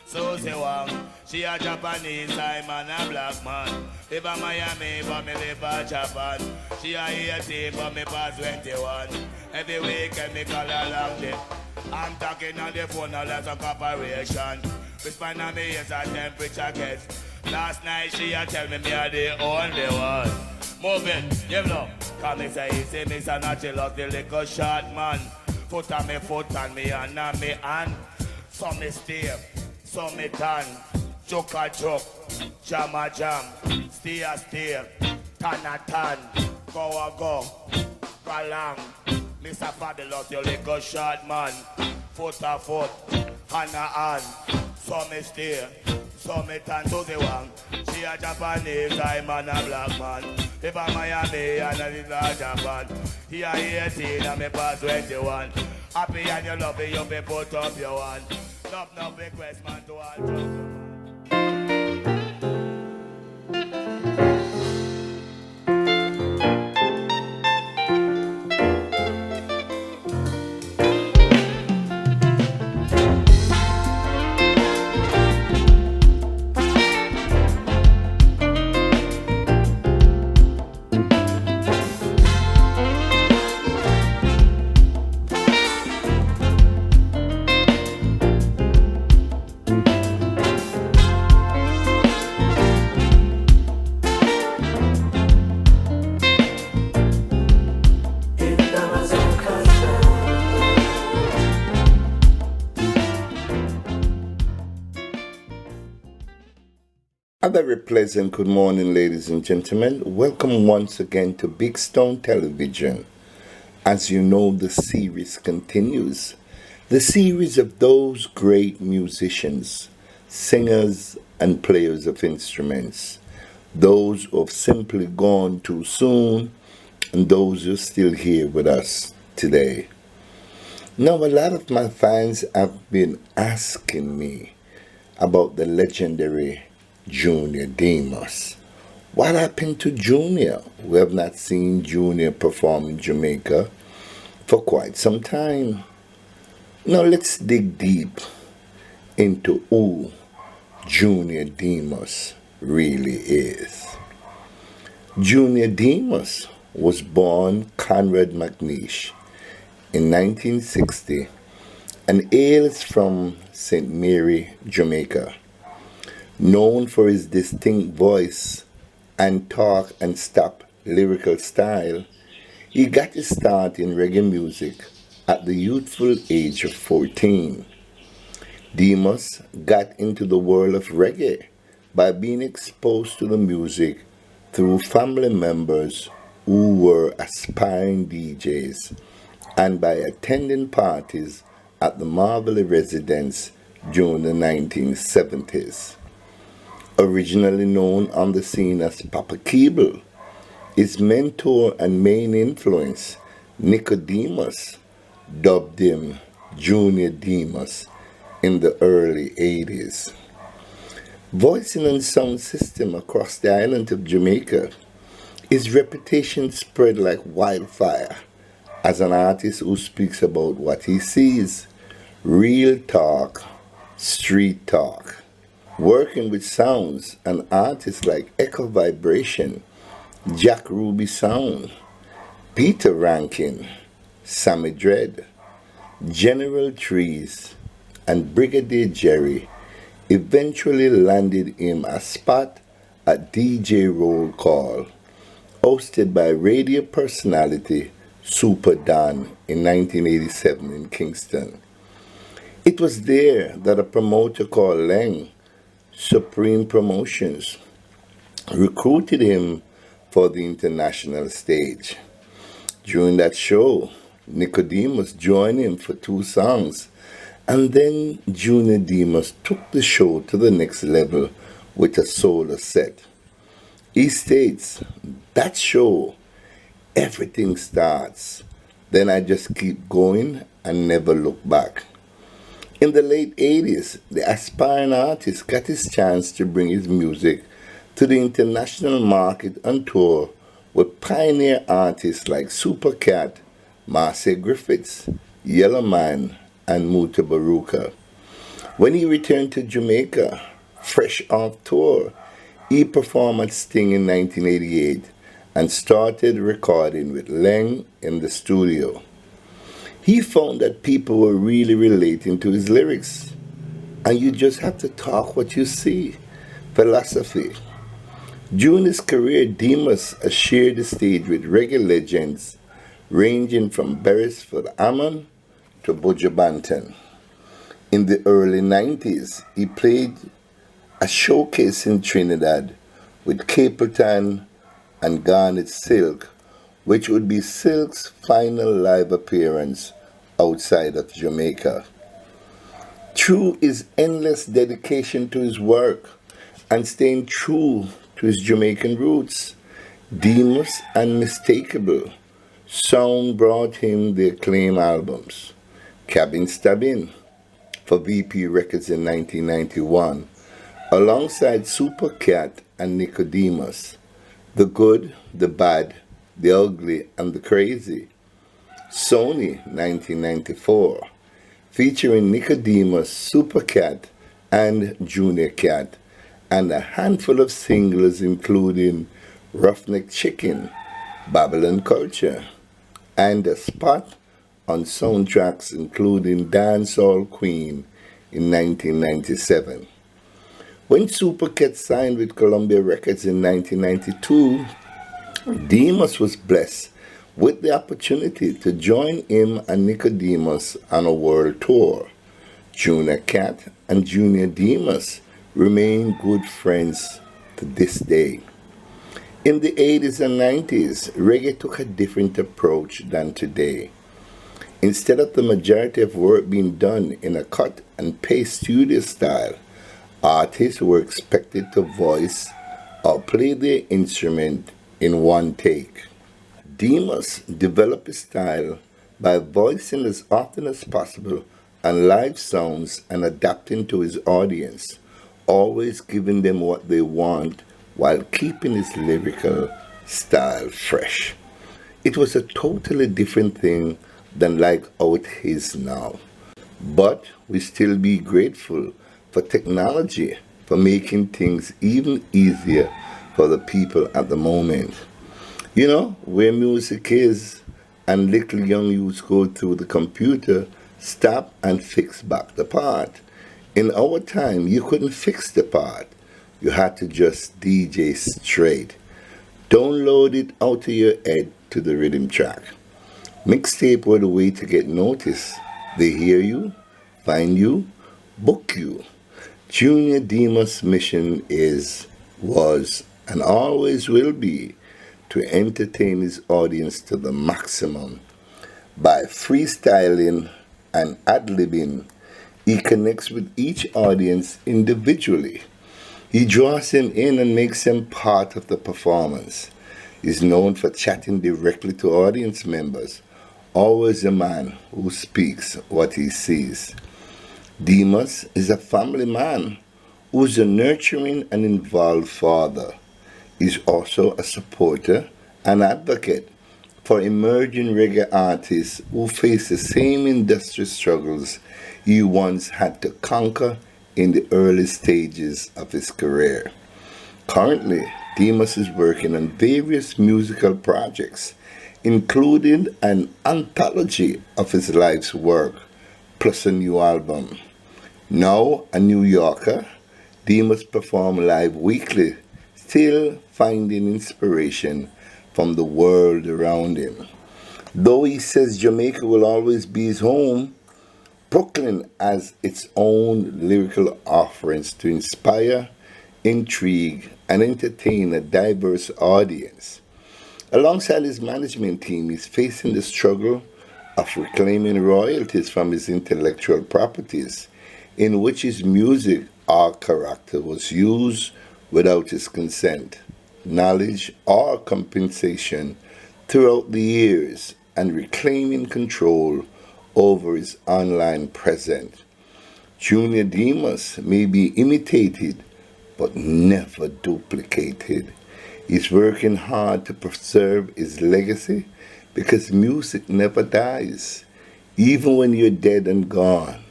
Susie Wong, she a Japanese, I'm a black man. Live in Miami, but me live in Japan. She a 18, but me pass 21. Every weekend me call her long day. I'm talking on the phone, now there's a corporation. Respond on me, yes, a temperature gauge. Last night she a tell me are the only one. Move it, give love. Come me say, see me say not chill out the little short man. Foot on me hand on me hand. So me steer, so me turn. Joke a joke, jam a jam. Steer a steer, turn a turn. Go a go, go long. Mr. Fabulous, you little short man. Foot a foot, hand a hand. So me steer, so me turn to the one. She a Japanese, I'm a black man. If I'm Miami and I live in Japan. He a 18 and me pass 21. Happy and you love it, you be put up your one. No request man to all. A very pleasant good morning, ladies and gentlemen. Welcome once again to Big Stone Television. As you know, the series continues. The series of those great musicians, singers, and players of instruments. Those who have simply gone too soon, and those who are still here with us today. Now, a lot of my fans have been asking me about the legendary Junior Demus. What happened to Junior? We have not seen Junior perform in Jamaica for quite some time. Now let's dig deep into who Junior Demus really is. Junior Demus was born Conrad McNish in 1960 and hails from St. Mary, Jamaica. Known for his distinct voice and talk and stop lyrical style, he got his start in reggae music at the youthful age of 14. Demus got into the world of reggae by being exposed to the music through family members who were aspiring DJs and by attending parties at the Marley residence during the 1970s. Originally known on the scene as Papa Keeble, his mentor and main influence, Nicodemus, dubbed him Junior Demus in the early 80s. Voicing and sound system across the island of Jamaica, his reputation spread like wildfire as an artist who speaks about what he sees, real talk, street talk. Working with sounds and artists like Echo Vibration, Jack Ruby Sound, Peter Rankin, Sammy Dread, General Trees, and Brigadier Jerry eventually landed him a spot at DJ Roll Call, hosted by radio personality Super Don in 1987 in Kingston. It was there that a promoter called Leng Supreme Promotions recruited him for the international stage. During that show, Nicodemus joined him for 2 songs, and then Junior Demus took the show to the next level with a solo set. He states, "That show, everything starts. Then I just keep going and never look back." In the late 80s, the aspiring artist got his chance to bring his music to the international market on tour with pioneer artists like Supercat, Marcy Griffiths, Yellowman, and Muta Baruka. When he returned to Jamaica, fresh off tour, he performed at Sting in 1988 and started recording with Leng in the studio. He found that people were really relating to his lyrics, and you just have to talk what you see. Philosophy. During his career, Demus has shared the stage with reggae legends ranging from Beresford Hammond to Buju Banton. In the early 90s, he played a showcase in Trinidad with Capleton and Garnet Silk, which would be Silk's final live appearance outside of Jamaica. Through his endless dedication to his work and staying true to his Jamaican roots, Demus and Mistakable sound brought him the acclaimed albums Cabin Stabbin' for VP Records in 1991, alongside Super Cat and Nicodemus, The Good, the Bad, the Ugly, and the Crazy. Sony 1994, featuring Nicodemus, Super Cat, and Junior Cat, and a handful of singles including Roughneck Chicken, Babylon Culture, and a spot on soundtracks including Dancehall Queen in 1997. When Super Cat signed with Columbia Records in 1992, Demus was blessed with the opportunity to join him and Nicodemus on a world tour. Junior Cat and Junior Demus remain good friends to this day. In the 80s and 90s, reggae took a different approach than today. Instead of the majority of work being done in a cut and paste studio style, artists were expected to voice or play their instrument in one take. Demus developed his style by voicing as often as possible on live sounds and adapting to his audience, always giving them what they want while keeping his lyrical style fresh. It was a totally different thing than like how it is now. But we still be grateful for technology for making things even easier for the people at the moment. You know, where music is and little young youths go through the computer, stop and fix back the part. In our time, you couldn't fix the part. You had to just DJ straight. Download it out of your head to the rhythm track. Mixtape were the way to get noticed. They hear you, find you, book you. Junior Demus' mission was, and always will be, to entertain his audience to the maximum. By freestyling and ad-libbing, he connects with each audience individually. He draws them in and makes them part of the performance. He's known for chatting directly to audience members, always a man who speaks what he sees. Demus is a family man who's a nurturing and involved father. He's also a supporter and advocate for emerging reggae artists who face the same industry struggles he once had to conquer in the early stages of his career. Currently, Demus is working on various musical projects, including an anthology of his life's work, plus a new album. Now a New Yorker, Demus performs live weekly, still finding inspiration from the world around him. Though he says Jamaica will always be his home, Brooklyn has its own lyrical offerings to inspire, intrigue, and entertain a diverse audience. Alongside his management team, he's facing the struggle of reclaiming royalties from his intellectual properties, in which his music or character was used without his consent, knowledge, or compensation throughout the years, and reclaiming control over his online presence. Junior Demus may be imitated, but never duplicated. He's working hard to preserve his legacy because music never dies. Even when you're dead and gone,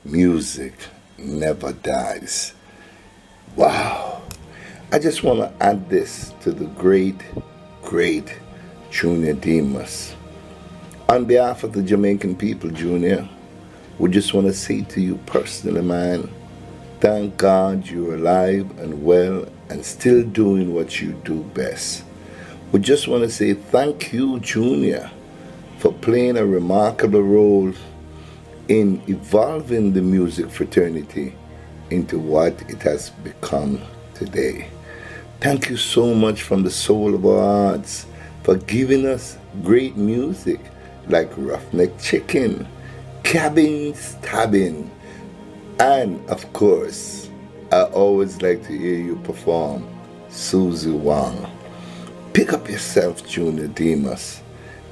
music never dies. Wow. I just want to add this to the great Junior Demus. On behalf of the Jamaican people, Junior, we just want to say to you personally, man, thank God you're alive and well and still doing what you do best. We just want to say thank you, Junior, for playing a remarkable role in evolving the music fraternity into what it has become today. Thank you so much from the soul of our hearts for giving us great music like Roughneck Chicken, Cabin Stabbing, and of course, I always like to hear you perform Susie Wong. Pick up yourself, Junior Demus.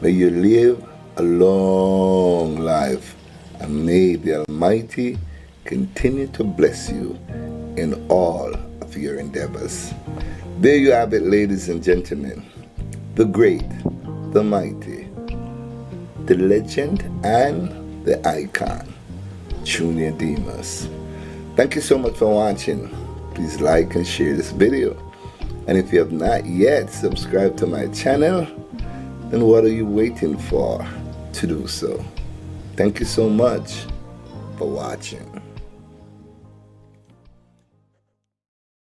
May you live a long life, and may the Almighty continue to bless you in all of your endeavors. There you have it, ladies and gentlemen. The great, the mighty, the legend, and the icon, Junior Demus. Thank you so much for watching. Please like and share this video. And if you have not yet subscribed to my channel, then what are you waiting for to do so? Thank you so much for watching.